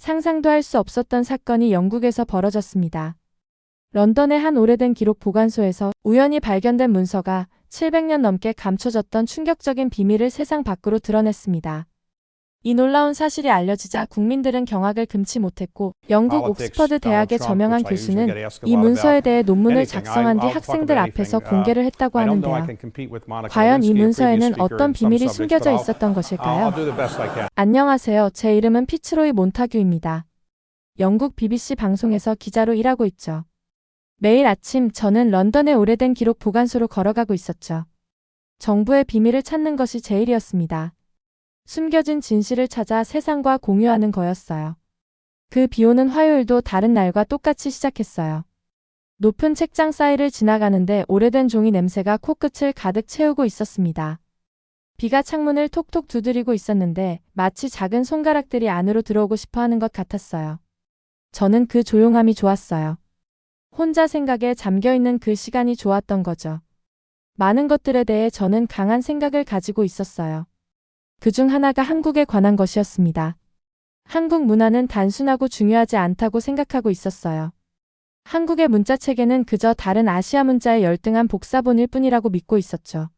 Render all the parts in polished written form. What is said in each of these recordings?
상상도 할 수 없었던 사건이 영국에서 벌어졌습니다. 런던의 한 오래된 기록 보관소에서 우연히 발견된 문서가 700년 넘게 감춰졌던 충격적인 비밀을 세상 밖으로 드러냈습니다. 이 놀라운 사실이 알려지자 국민들은 경악을 금치 못했고 영국 옥스퍼드 대학의 저명한 교수는 이 문서에 대해 논문을 작성한 뒤 학생들 앞에서 공개를 했다고 하는데요. 과연 이 문서에는 어떤 비밀이 숨겨져 있었던 것일까요? 안녕하세요. 제 이름은 피츠로이 몬타규입니다. 영국 BBC 방송에서 기자로 일하고 있죠. 매일 아침 저는 런던의 오래된 기록 보관소로 걸어가고 있었죠. 정부의 비밀을 찾는 것이 제 일이었습니다. 숨겨진 진실을 찾아 세상과 공유하는 거였어요. 그 비오는 화요일도 다른 날과 똑같이 시작했어요. 높은 책장 사이를 지나가는데 오래된 종이 냄새가 코끝을 가득 채우고 있었습니다. 비가 창문을 톡톡 두드리고 있었는데 마치 작은 손가락들이 안으로 들어오고 싶어 하는 것 같았어요. 저는 그 조용함이 좋았어요. 혼자 생각에 잠겨있는 그 시간이 좋았던 거죠. 많은 것들에 대해 저는 강한 생각을 가지고 있었어요. 그중 하나가 한국에 관한 것이었습니다. 한국 문화는 단순하고 중요하지 않다고 생각하고 있었어요. 한국의 문자체계는 그저 다른 아시아 문자의 열등한 복사본일 뿐이라고 믿고 있었죠.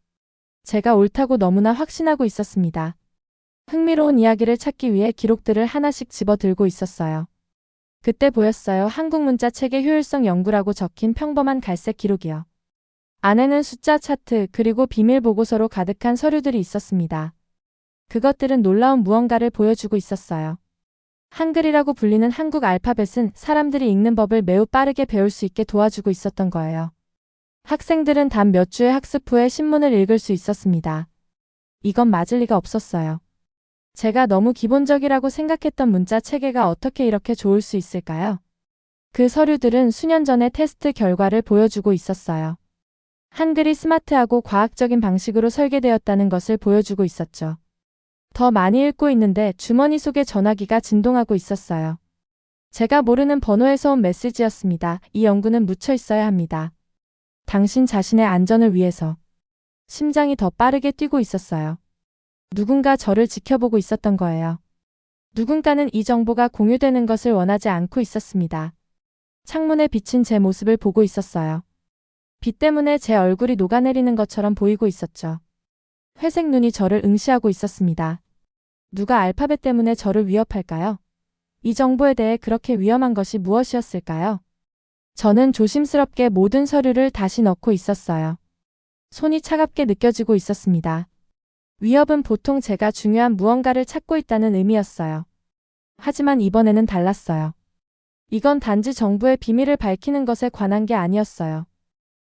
제가 옳다고 너무나 확신하고 있었습니다. 흥미로운 이야기를 찾기 위해 기록들을 하나씩 집어들고 있었어요. 그때 보였어요. 한국 문자체계 효율성 연구라고 적힌 평범한 갈색 기록이요. 안에는 숫자 차트 그리고 비밀 보고서로 가득한 서류들이 있었습니다. 그것들은 놀라운 무언가를 보여주고 있었어요. 한글이라고 불리는 한국 알파벳은 사람들이 읽는 법을 매우 빠르게 배울 수 있게 도와주고 있었던 거예요. 학생들은 단 몇 주의 학습 후에 신문을 읽을 수 있었습니다. 이건 맞을 리가 없었어요. 제가 너무 기본적이라고 생각했던 문자 체계가 어떻게 이렇게 좋을 수 있을까요? 그 서류들은 수년 전의 테스트 결과를 보여주고 있었어요. 한글이 스마트하고 과학적인 방식으로 설계되었다는 것을 보여주고 있었죠. 더 많이 읽고 있는데 주머니 속에 전화기가 진동하고 있었어요. 제가 모르는 번호에서 온 메시지였습니다. 이 연구는 묻혀 있어야 합니다. 당신 자신의 안전을 위해서. 심장이 더 빠르게 뛰고 있었어요. 누군가 저를 지켜보고 있었던 거예요. 누군가는 이 정보가 공유되는 것을 원하지 않고 있었습니다. 창문에 비친 제 모습을 보고 있었어요. 빛 때문에 제 얼굴이 녹아내리는 것처럼 보이고 있었죠. 회색 눈이 저를 응시하고 있었습니다. 누가 알파벳 때문에 저를 위협할까요? 이 정보에 대해 그렇게 위험한 것이 무엇이었을까요? 저는 조심스럽게 모든 서류를 다시 넣고 있었어요. 손이 차갑게 느껴지고 있었습니다. 위협은 보통 제가 중요한 무언가를 찾고 있다는 의미였어요. 하지만 이번에는 달랐어요. 이건 단지 정부의 비밀을 밝히는 것에 관한 게 아니었어요.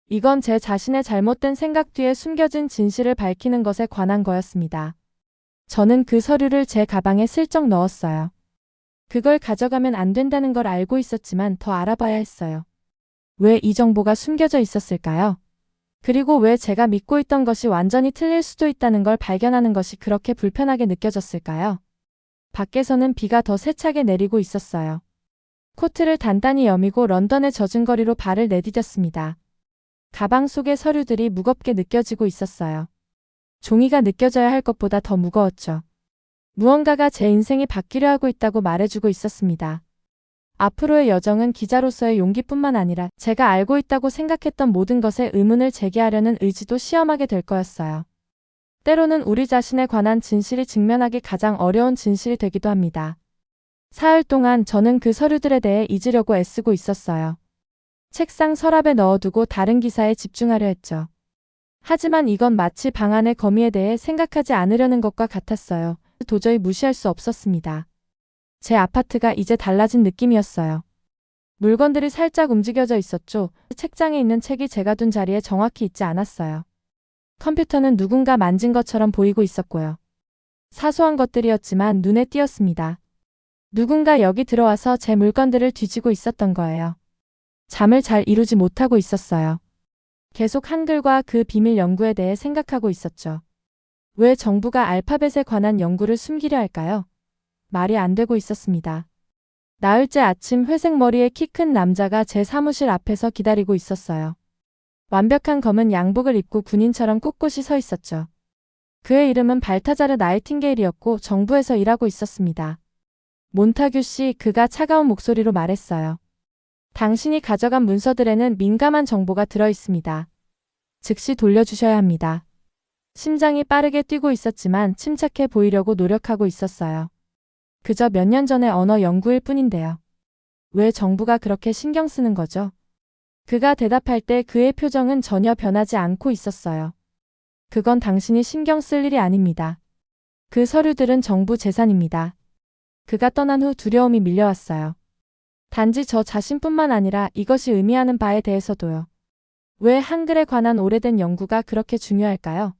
이건 제 자신의 잘못된 생각 뒤에 숨겨진 진실을 밝히는 것에 관한 거였습니다. 저는 그 서류를 제 가방에 슬쩍 넣었어요. 그걸 가져가면 안 된다는 걸 알고 있었지만 더 알아봐야 했어요. 왜 이 정보가 숨겨져 있었을까요? 그리고 왜 제가 믿고 있던 것이 완전히 틀릴 수도 있다는 걸 발견하는 것이 그렇게 불편하게 느껴졌을까요? 밖에서는 비가 더 세차게 내리고 있었어요. 코트를 단단히 여미고 런던의 젖은 거리로 발을 내디뎠습니다. 가방 속의 서류들이 무겁게 느껴지고 있었어요. 종이가 느껴져야 할 것보다 더 무거웠죠. 무언가가 제 인생이 바뀌려 하고 있다고 말해주고 있었습니다. 앞으로의 여정은 기자로서의 용기뿐만 아니라 제가 알고 있다고 생각했던 모든 것에 의문을 제기하려는 의지도 시험하게 될 거였어요. 때로는 우리 자신에 관한 진실이 직면하기 가장 어려운 진실이 되기도 합니다. 사흘 동안 저는 그 서류들에 대해 잊으려고 애쓰고 있었어요. 책상 서랍에 넣어두고 다른 기사에 집중하려 했죠. 하지만 이건 마치 방 안의 거미에 대해 생각하지 않으려는 것과 같았어요. 도저히 무시할 수 없었습니다. 제 아파트가 이제 달라진 느낌이었어요. 물건들이 살짝 움직여져 있었죠. 책장에 있는 책이 제가 둔 자리에 정확히 있지 않았어요. 컴퓨터는 누군가 만진 것처럼 보이고 있었고요. 사소한 것들이었지만 눈에 띄었습니다. 누군가 여기 들어와서 제 물건들을 뒤지고 있었던 거예요. 잠을 잘 이루지 못하고 있었어요. 계속 한글과 그 비밀 연구에 대해 생각하고 있었죠. 왜 정부가 알파벳에 관한 연구를 숨기려 할까요? 말이 안 되고 있었습니다. 나흘째 아침 회색 머리의 키 큰 남자가 제 사무실 앞에서 기다리고 있었어요. 완벽한 검은 양복을 입고 군인처럼 꿋꿋이 서 있었죠. 그의 이름은 발타자르 나이팅게일이었고 정부에서 일하고 있었습니다. 몬타규 씨, 그가 차가운 목소리로 말했어요. 당신이 가져간 문서들에는 민감한 정보가 들어 있습니다. 즉시 돌려주셔야 합니다. 심장이 빠르게 뛰고 있었지만 침착해 보이려고 노력하고 있었어요. 그저 몇 년 전의 언어 연구일 뿐인데요. 왜 정부가 그렇게 신경 쓰는 거죠? 그가 대답할 때 그의 표정은 전혀 변하지 않고 있었어요. 그건 당신이 신경 쓸 일이 아닙니다. 그 서류들은 정부 재산입니다. 그가 떠난 후 두려움이 밀려왔어요. 단지 저 자신뿐만 아니라 이것이 의미하는 바에 대해서도요. 왜 한글에 관한 오래된 연구가 그렇게 중요할까요?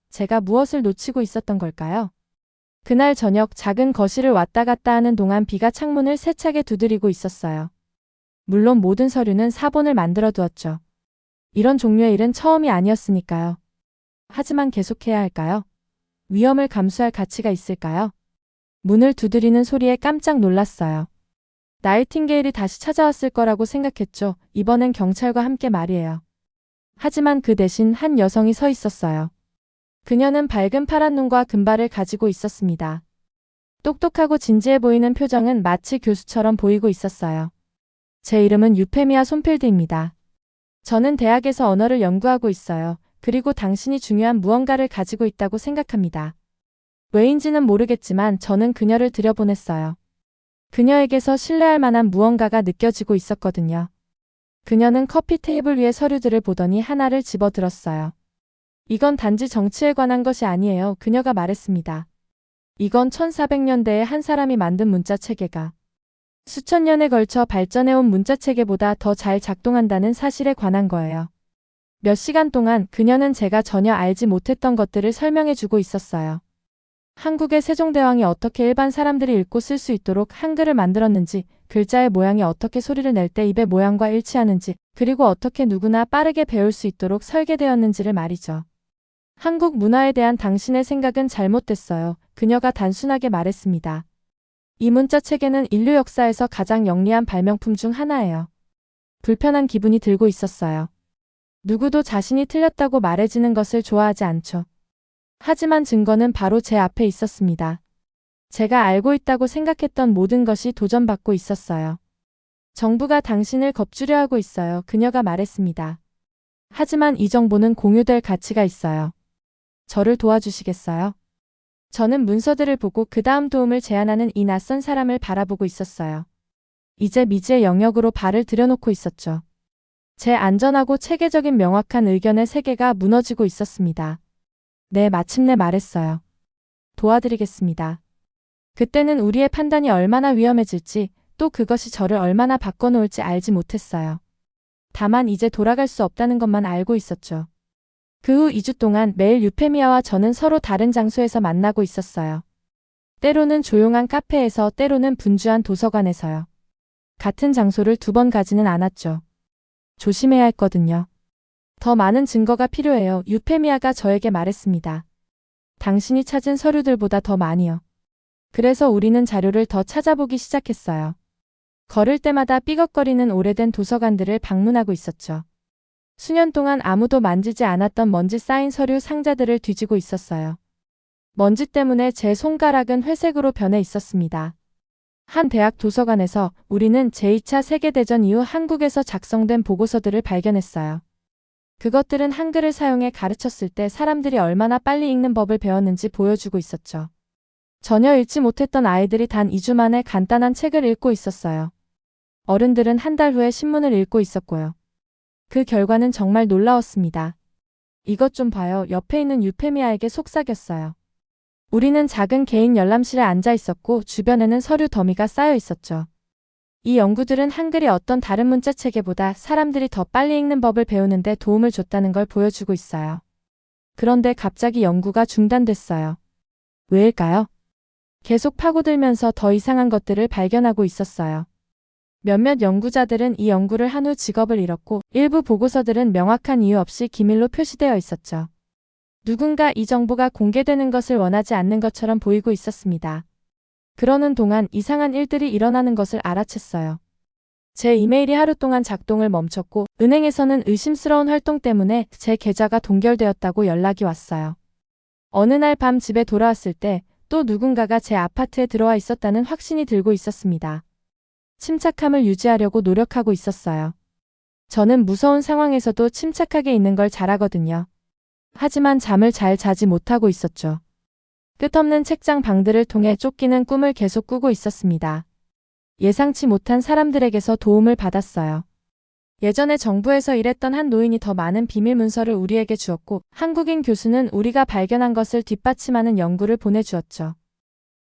제가 무엇을 놓치고 있었던 걸까요? 그날 저녁 작은 거실을 왔다 갔다 하는 동안 비가 창문을 세차게 두드리고 있었어요. 물론 모든 서류는 사본을 만들어 두었죠. 이런 종류의 일은 처음이 아니었으니까요. 하지만 계속해야 할까요? 위험을 감수할 가치가 있을까요? 문을 두드리는 소리에 깜짝 놀랐어요. 나이팅게일이 다시 찾아왔을 거라고 생각했죠. 이번엔 경찰과 함께 말이에요. 하지만 그 대신 한 여성이 서 있었어요. 그녀는 밝은 파란 눈과 금발을 가지고 있었습니다. 똑똑하고 진지해 보이는 표정은 마치 교수처럼 보이고 있었어요. 제 이름은 유페미아 손필드입니다. 저는 대학에서 언어를 연구하고 있어요. 그리고 당신이 중요한 무언가를 가지고 있다고 생각합니다. 왜인지는 모르겠지만 저는 그녀를 들여보냈어요. 그녀에게서 신뢰할 만한 무언가가 느껴지고 있었거든요. 그녀는 커피 테이블 위의 서류들을 보더니 하나를 집어들었어요. 이건 단지 정치에 관한 것이 아니에요. 그녀가 말했습니다. 이건 1400년대에 한 사람이 만든 문자 체계가 수천 년에 걸쳐 발전해온 문자 체계보다 더 잘 작동한다는 사실에 관한 거예요. 몇 시간 동안 그녀는 제가 전혀 알지 못했던 것들을 설명해 주고 있었어요. 한국의 세종대왕이 어떻게 일반 사람들이 읽고 쓸 수 있도록 한글을 만들었는지, 글자의 모양이 어떻게 소리를 낼 때 입의 모양과 일치하는지, 그리고 어떻게 누구나 빠르게 배울 수 있도록 설계되었는지를 말이죠. 한국 문화에 대한 당신의 생각은 잘못됐어요. 그녀가 단순하게 말했습니다. 이 문자 체계는 인류 역사에서 가장 영리한 발명품 중 하나예요. 불편한 기분이 들고 있었어요. 누구도 자신이 틀렸다고 말해지는 것을 좋아하지 않죠. 하지만 증거는 바로 제 앞에 있었습니다. 제가 알고 있다고 생각했던 모든 것이 도전받고 있었어요. 정부가 당신을 겁주려 하고 있어요. 그녀가 말했습니다. 하지만 이 정보는 공유될 가치가 있어요. 저를 도와주시겠어요? 저는 문서들을 보고 그 다음 도움을 제안하는 이 낯선 사람을 바라보고 있었어요. 이제 미지의 영역으로 발을 들여놓고 있었죠. 제 안전하고 체계적인 명확한 의견의 세계가 무너지고 있었습니다. 네, 마침내 말했어요. 도와드리겠습니다. 그때는 우리의 판단이 얼마나 위험해질지, 또 그것이 저를 얼마나 바꿔놓을지 알지 못했어요. 다만 이제 돌아갈 수 없다는 것만 알고 있었죠. 그 후 2주 동안 매일 유페미아와 저는 서로 다른 장소에서 만나고 있었어요. 때로는 조용한 카페에서, 때로는 분주한 도서관에서요. 같은 장소를 2번 가지는 않았죠. 조심해야 했거든요. 더 많은 증거가 필요해요. 유페미아가 저에게 말했습니다. 당신이 찾은 서류들보다 더 많이요. 그래서 우리는 자료를 더 찾아보기 시작했어요. 걸을 때마다 삐걱거리는 오래된 도서관들을 방문하고 있었죠. 수년 동안 아무도 만지지 않았던 먼지 쌓인 서류 상자들을 뒤지고 있었어요. 먼지 때문에 제 손가락은 회색으로 변해 있었습니다. 한 대학 도서관에서 우리는 제2차 세계대전 이후 한국에서 작성된 보고서들을 발견했어요. 그것들은 한글을 사용해 가르쳤을 때 사람들이 얼마나 빨리 읽는 법을 배웠는지 보여주고 있었죠. 전혀 읽지 못했던 아이들이 단 2주 만에 간단한 책을 읽고 있었어요. 어른들은 한 달 후에 신문을 읽고 있었고요. 그 결과는 정말 놀라웠습니다. 이것 좀 봐요. 옆에 있는 유페미아에게 속삭였어요. 우리는 작은 개인 열람실에 앉아 있었고 주변에는 서류 더미가 쌓여 있었죠. 이 연구들은 한글이 어떤 다른 문자 체계보다 사람들이 더 빨리 읽는 법을 배우는 데 도움을 줬다는 걸 보여주고 있어요. 그런데 갑자기 연구가 중단됐어요. 왜일까요? 계속 파고들면서 더 이상한 것들을 발견하고 있었어요. 몇몇 연구자들은 이 연구를 한 후 직업을 잃었고, 일부 보고서들은 명확한 이유 없이 기밀로 표시되어 있었죠. 누군가 이 정보가 공개되는 것을 원하지 않는 것처럼 보이고 있었습니다. 그러는 동안 이상한 일들이 일어나는 것을 알아챘어요. 제 이메일이 하루 동안 작동을 멈췄고, 은행에서는 의심스러운 활동 때문에 제 계좌가 동결되었다고 연락이 왔어요. 어느 날 밤 집에 돌아왔을 때 또 누군가가 제 아파트에 들어와 있었다는 확신이 들고 있었습니다. 침착함을 유지하려고 노력하고 있었어요. 저는 무서운 상황에서도 침착하게 있는 걸 잘하거든요. 하지만 잠을 잘 자지 못하고 있었죠. 끝없는 책장 방들을 통해 쫓기는 꿈을 계속 꾸고 있었습니다. 예상치 못한 사람들에게서 도움을 받았어요. 예전에 정부에서 일했던 한 노인이 더 많은 비밀 문서를 우리에게 주었고, 한국인 교수는 우리가 발견한 것을 뒷받침하는 연구를 보내주었죠.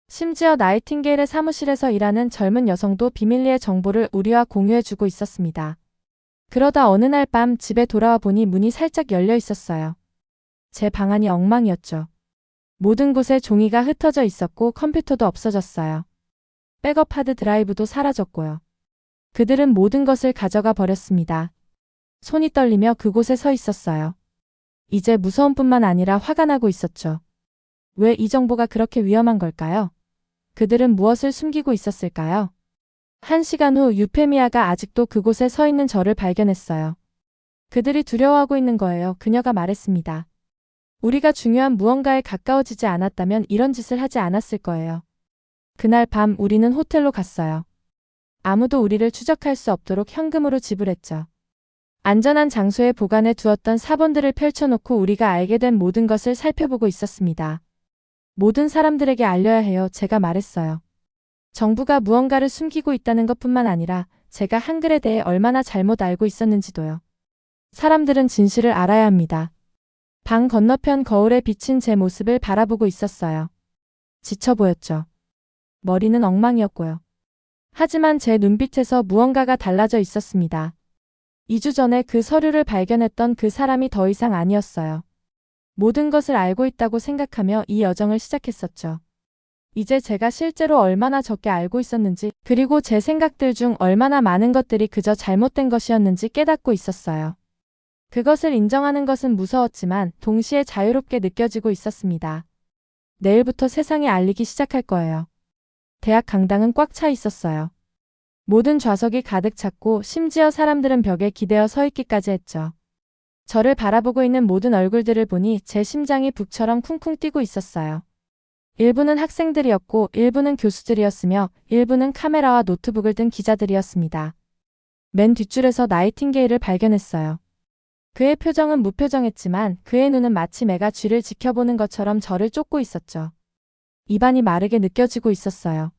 심지어 나이팅게일의 사무실에서 일하는 젊은 여성도 비밀리에 정보를 우리와 공유해주고 있었습니다. 그러다 어느 날 밤 집에 돌아와 보니 문이 살짝 열려 있었어요. 제 방안이 엉망이었죠. 모든 곳에 종이가 흩어져 있었고 컴퓨터도 없어졌어요. 백업 하드 드라이브도 사라졌고요. 그들은 모든 것을 가져가 버렸습니다. 손이 떨리며 그곳에 서 있었어요. 이제 무서움뿐만 아니라 화가 나고 있었죠. 왜 이 정보가 그렇게 위험한 걸까요? 그들은 무엇을 숨기고 있었을까요? 1시간 후 유페미아가 아직도 그곳에 서 있는 저를 발견했어요. 그들이 두려워하고 있는 거예요. 그녀가 말했습니다. 우리가 중요한 무언가에 가까워지지 않았다면 이런 짓을 하지 않았을 거예요. 그날 밤 우리는 호텔로 갔어요. 아무도 우리를 추적할 수 없도록 현금으로 지불했죠. 안전한 장소에 보관해 두었던 사본들을 펼쳐놓고 우리가 알게 된 모든 것을 살펴보고 있었습니다. 모든 사람들에게 알려야 해요. 제가 말했어요. 정부가 무언가를 숨기고 있다는 것뿐만 아니라 제가 한글에 대해 얼마나 잘못 알고 있었는지도요. 사람들은 진실을 알아야 합니다. 방 건너편 거울에 비친 제 모습을 바라보고 있었어요. 지쳐 보였죠. 머리는 엉망이었고요. 하지만 제 눈빛에서 무언가가 달라져 있었습니다. 2주 전에 그 서류를 발견했던 그 사람이 더 이상 아니었어요. 모든 것을 알고 있다고 생각하며 이 여정을 시작했었죠. 이제 제가 실제로 얼마나 적게 알고 있었는지, 그리고 제 생각들 중 얼마나 많은 것들이 그저 잘못된 것이었는지 깨닫고 있었어요. 그것을 인정하는 것은 무서웠지만 동시에 자유롭게 느껴지고 있었습니다. 내일부터 세상에 알리기 시작할 거예요. 대학 강당은 꽉 차 있었어요. 모든 좌석이 가득 찼고 심지어 사람들은 벽에 기대어 서 있기까지 했죠. 저를 바라보고 있는 모든 얼굴들을 보니 제 심장이 북처럼 쿵쿵 뛰고 있었어요. 일부는 학생들이었고 일부는 교수들이었으며 일부는 카메라와 노트북을 든 기자들이었습니다. 맨 뒷줄에서 나이팅게일을 발견했어요. 그의 표정은 무표정했지만 그의 눈은 마치 매가 쥐를 지켜보는 것처럼 저를 쫓고 있었죠. 입안이 마르게 느껴지고 있었어요.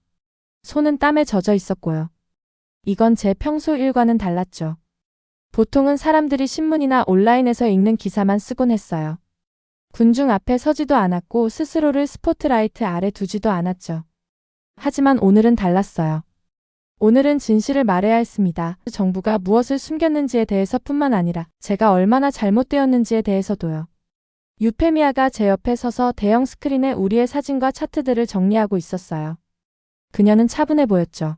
손은 땀에 젖어 있었고요. 이건 제 평소 일과는 달랐죠. 보통은 사람들이 신문이나 온라인에서 읽는 기사만 쓰곤 했어요. 군중 앞에 서지도 않았고 스스로를 스포트라이트 아래 두지도 않았죠. 하지만 오늘은 달랐어요. 오늘은 진실을 말해야 했습니다. 정부가 무엇을 숨겼는지에 대해서뿐만 아니라 제가 얼마나 잘못되었는지에 대해서도요. 유페미아가 제 옆에 서서 대형 스크린에 우리의 사진과 차트들을 정리하고 있었어요. 그녀는 차분해 보였죠.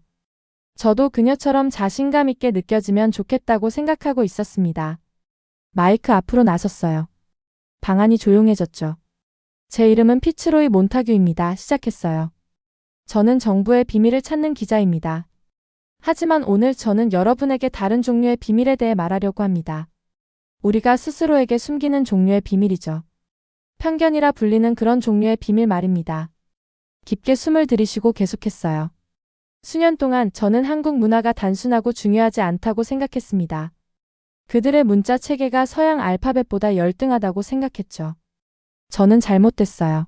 저도 그녀처럼 자신감 있게 느껴지면 좋겠다고 생각하고 있었습니다. 마이크 앞으로 나섰어요. 방안이 조용해졌죠. 제 이름은 피츠로이 몬타규입니다. 시작했어요. 저는 정부의 비밀을 찾는 기자입니다. 하지만 오늘 저는 여러분에게 다른 종류의 비밀에 대해 말하려고 합니다. 우리가 스스로에게 숨기는 종류의 비밀이죠. 편견이라 불리는 그런 종류의 비밀 말입니다. 깊게 숨을 들이쉬고 계속했어요. 수년 동안 저는 한국 문화가 단순하고 중요하지 않다고 생각했습니다. 그들의 문자 체계가 서양 알파벳보다 열등하다고 생각했죠. 저는 잘못됐어요.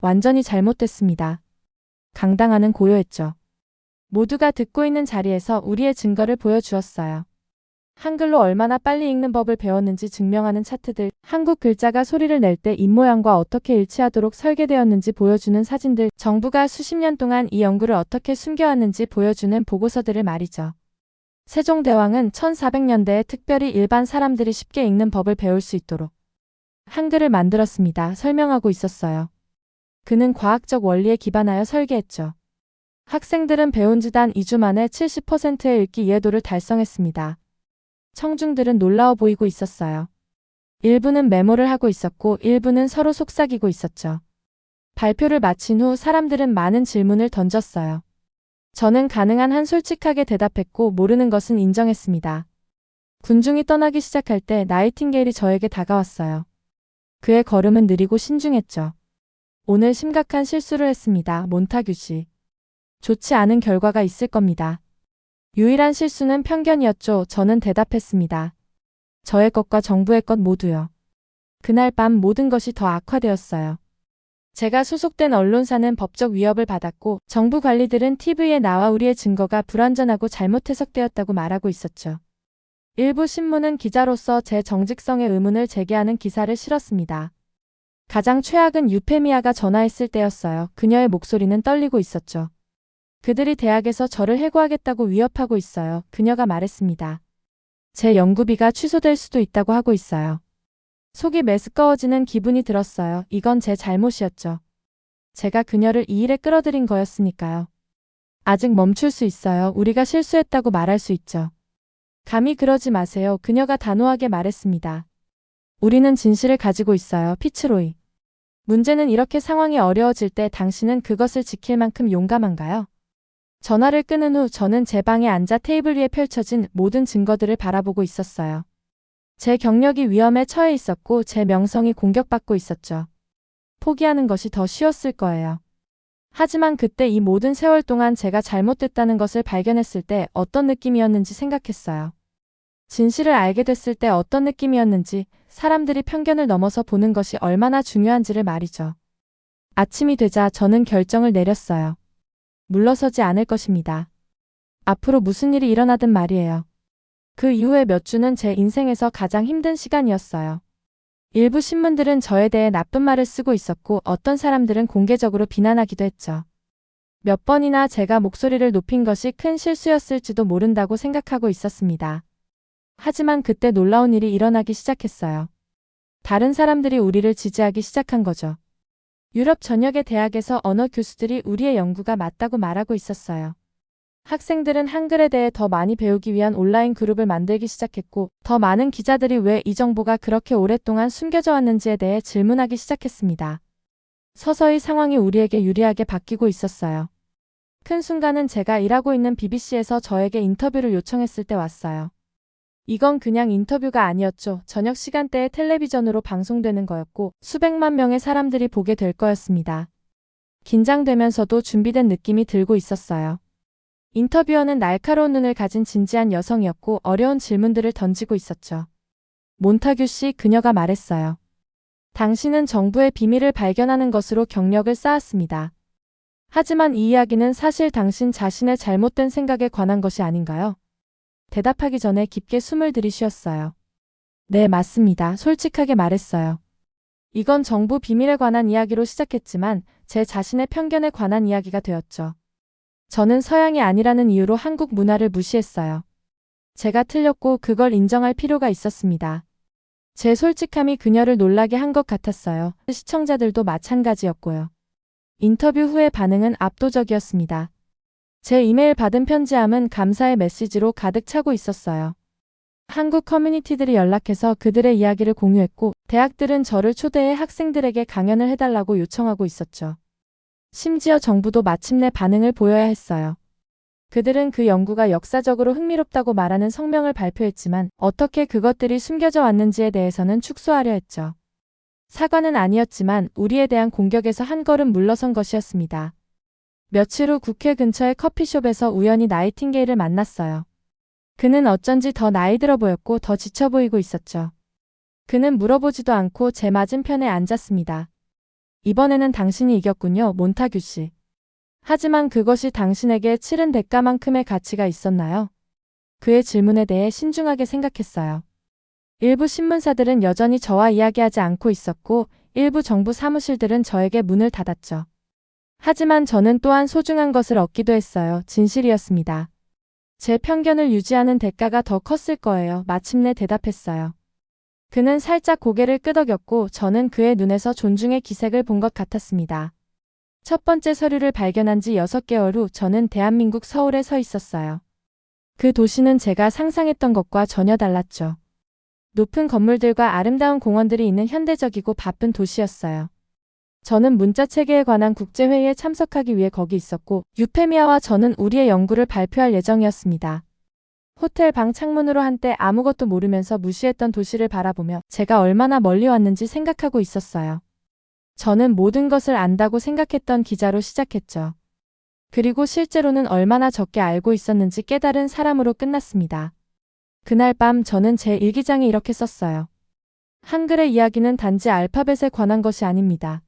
완전히 잘못됐습니다. 강당 안은 고요했죠. 모두가 듣고 있는 자리에서 우리의 증거를 보여주었어요. 한글로 얼마나 빨리 읽는 법을 배웠는지 증명하는 차트들, 한국 글자가 소리를 낼 때 입모양과 어떻게 일치하도록 설계되었는지 보여주는 사진들, 정부가 수십 년 동안 이 연구를 어떻게 숨겨왔는지 보여주는 보고서들을 말이죠. 세종대왕은 1400년대에 특별히 일반 사람들이 쉽게 읽는 법을 배울 수 있도록 한글을 만들었습니다. 설명하고 있었어요. 그는 과학적 원리에 기반하여 설계했죠. 학생들은 배운 지 단 2주 만에 70%의 읽기 이해도를 달성했습니다. 청중들은 놀라워 보이고 있었어요. 일부는 메모를 하고 있었고 일부는 서로 속삭이고 있었죠. 발표를 마친 후 사람들은 많은 질문을 던졌어요. 저는 가능한 한 솔직하게 대답했고 모르는 것은 인정했습니다. 군중이 떠나기 시작할 때 나이팅게일이 저에게 다가왔어요. 그의 걸음은 느리고 신중했죠. 오늘 심각한 실수를 했습니다. 몬타규 씨. 좋지 않은 결과가 있을 겁니다. 유일한 실수는 편견이었죠. 저는 대답했습니다. 저의 것과 정부의 것 모두요. 그날 밤 모든 것이 더 악화되었어요. 제가 소속된 언론사는 법적 위협을 받았고 정부 관리들은 TV에 나와 우리의 증거가 불완전하고 잘못 해석되었다고 말하고 있었죠. 일부 신문은 기자로서 제 정직성에 의문을 제기하는 기사를 실었습니다. 가장 최악은 유페미아가 전화했을 때였어요. 그녀의 목소리는 떨리고 있었죠. 그들이 대학에서 저를 해고하겠다고 위협하고 있어요. 그녀가 말했습니다. 제 연구비가 취소될 수도 있다고 하고 있어요. 속이 메스꺼워지는 기분이 들었어요. 이건 제 잘못이었죠. 제가 그녀를 이 일에 끌어들인 거였으니까요. 아직 멈출 수 있어요. 우리가 실수했다고 말할 수 있죠. 감히 그러지 마세요. 그녀가 단호하게 말했습니다. 우리는 진실을 가지고 있어요. 피츠로이. 문제는 이렇게 상황이 어려워질 때 당신은 그것을 지킬 만큼 용감한가요? 전화를 끊은 후 저는 제 방에 앉아 테이블 위에 펼쳐진 모든 증거들을 바라보고 있었어요. 제 경력이 위험에 처해 있었고 제 명성이 공격받고 있었죠. 포기하는 것이 더 쉬웠을 거예요. 하지만 그때 이 모든 세월 동안 제가 잘못됐다는 것을 발견했을 때 어떤 느낌이었는지 생각했어요. 진실을 알게 됐을 때 어떤 느낌이었는지, 사람들이 편견을 넘어서 보는 것이 얼마나 중요한지를 말이죠. 아침이 되자 저는 결정을 내렸어요. 물러서지 않을 것입니다. 앞으로 무슨 일이 일어나든 말이에요. 그 이후의 몇 주는 제 인생에서 가장 힘든 시간이었어요. 일부 신문들은 저에 대해 나쁜 말을 쓰고 있었고 어떤 사람들은 공개적으로 비난하기도 했죠. 몇 번이나 제가 목소리를 높인 것이 큰 실수였을지도 모른다고 생각하고 있었습니다. 하지만 그때 놀라운 일이 일어나기 시작했어요. 다른 사람들이 우리를 지지하기 시작한 거죠. 유럽 전역의 대학에서 언어 교수들이 우리의 연구가 맞다고 말하고 있었어요. 학생들은 한글에 대해 더 많이 배우기 위한 온라인 그룹을 만들기 시작했고 더 많은 기자들이 왜 이 정보가 그렇게 오랫동안 숨겨져 왔는지에 대해 질문하기 시작했습니다. 서서히 상황이 우리에게 유리하게 바뀌고 있었어요. 큰 순간은 제가 일하고 있는 BBC에서 저에게 인터뷰를 요청했을 때 왔어요. 이건 그냥 인터뷰가 아니었죠. 저녁 시간대에 텔레비전으로 방송되는 거였고 수백만 명의 사람들이 보게 될 거였습니다. 긴장되면서도 준비된 느낌이 들고 있었어요. 인터뷰어는 날카로운 눈을 가진 진지한 여성이었고 어려운 질문들을 던지고 있었죠. 몬타규 씨, 그녀가 말했어요. 당신은 정부의 비밀을 발견하는 것으로 경력을 쌓았습니다. 하지만 이 이야기는 사실 당신 자신의 잘못된 생각에 관한 것이 아닌가요? 대답하기 전에 깊게 숨을 들이쉬었어요. 네, 맞습니다. 솔직하게 말했어요. 이건 정부 비밀에 관한 이야기로 시작했지만 제 자신의 편견에 관한 이야기가 되었죠. 저는 서양이 아니라는 이유로 한국 문화를 무시했어요. 제가 틀렸고 그걸 인정할 필요가 있었습니다. 제 솔직함이 그녀를 놀라게 한 것 같았어요. 시청자들도 마찬가지였고요. 인터뷰 후의 반응은 압도적이었습니다. 제 이메일 받은 편지함은 감사의 메시지로 가득 차고 있었어요. 한국 커뮤니티들이 연락해서 그들의 이야기를 공유했고 대학들은 저를 초대해 학생들에게 강연을 해달라고 요청하고 있었죠. 심지어 정부도 마침내 반응을 보여야 했어요. 그들은 그 연구가 역사적으로 흥미롭다고 말하는 성명을 발표했지만 어떻게 그것들이 숨겨져 왔는지에 대해서는 축소하려 했죠. 사과는 아니었지만 우리에 대한 공격에서 한 걸음 물러선 것이었습니다. 며칠 후 국회 근처의 커피숍에서 우연히 나이팅게일을 만났어요. 그는 어쩐지 더 나이 들어 보였고 더 지쳐 보이고 있었죠. 그는 물어보지도 않고 제 맞은편에 앉았습니다. 이번에는 당신이 이겼군요, 몬타규 씨. 하지만 그것이 당신에게 치른 대가만큼의 가치가 있었나요? 그의 질문에 대해 신중하게 생각했어요. 일부 신문사들은 여전히 저와 이야기하지 않고 있었고 일부 정부 사무실들은 저에게 문을 닫았죠. 하지만 저는 또한 소중한 것을 얻기도 했어요. 진실이었습니다. 제 편견을 유지하는 대가가 더 컸을 거예요. 마침내 대답했어요. 그는 살짝 고개를 끄덕였고 저는 그의 눈에서 존중의 기색을 본 것 같았습니다. 첫 번째 서류를 발견한 지 6개월 후 저는 대한민국 서울에 서 있었어요. 그 도시는 제가 상상했던 것과 전혀 달랐죠. 높은 건물들과 아름다운 공원들이 있는 현대적이고 바쁜 도시였어요. 저는 문자 체계에 관한 국제회의에 참석하기 위해 거기 있었고 유페미아와 저는 우리의 연구를 발표할 예정이었습니다. 호텔 방 창문으로 한때 아무것도 모르면서 무시했던 도시를 바라보며 제가 얼마나 멀리 왔는지 생각하고 있었어요. 저는 모든 것을 안다고 생각했던 기자로 시작했죠. 그리고 실제로는 얼마나 적게 알고 있었는지 깨달은 사람으로 끝났습니다. 그날 밤 저는 제 일기장에 이렇게 썼어요. 한글의 이야기는 단지 알파벳에 관한 것이 아닙니다.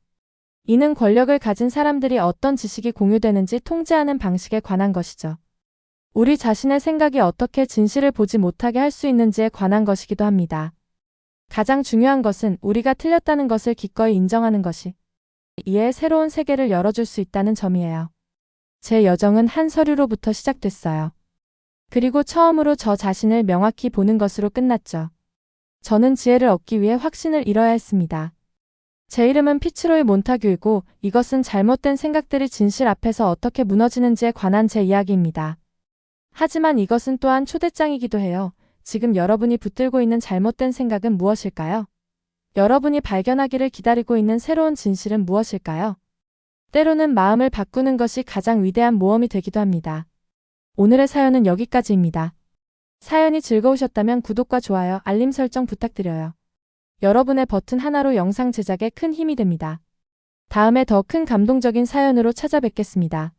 이는 권력을 가진 사람들이 어떤 지식이 공유되는지 통제하는 방식에 관한 것이죠. 우리 자신의 생각이 어떻게 진실을 보지 못하게 할 수 있는지에 관한 것이기도 합니다. 가장 중요한 것은 우리가 틀렸다는 것을 기꺼이 인정하는 것이 이에 새로운 세계를 열어줄 수 있다는 점이에요. 제 여정은 한 서류로부터 시작됐어요. 그리고 처음으로 저 자신을 명확히 보는 것으로 끝났죠. 저는 지혜를 얻기 위해 확신을 잃어야 했습니다. 제 이름은 피츠로이 몬타규이고 이것은 잘못된 생각들이 진실 앞에서 어떻게 무너지는지에 관한 제 이야기입니다. 하지만 이것은 또한 초대장이기도 해요. 지금 여러분이 붙들고 있는 잘못된 생각은 무엇일까요? 여러분이 발견하기를 기다리고 있는 새로운 진실은 무엇일까요? 때로는 마음을 바꾸는 것이 가장 위대한 모험이 되기도 합니다. 오늘의 사연은 여기까지입니다. 사연이 즐거우셨다면 구독과 좋아요, 알림 설정 부탁드려요. 여러분의 버튼 하나로 영상 제작에 큰 힘이 됩니다. 다음에 더 큰 감동적인 사연으로 찾아뵙겠습니다.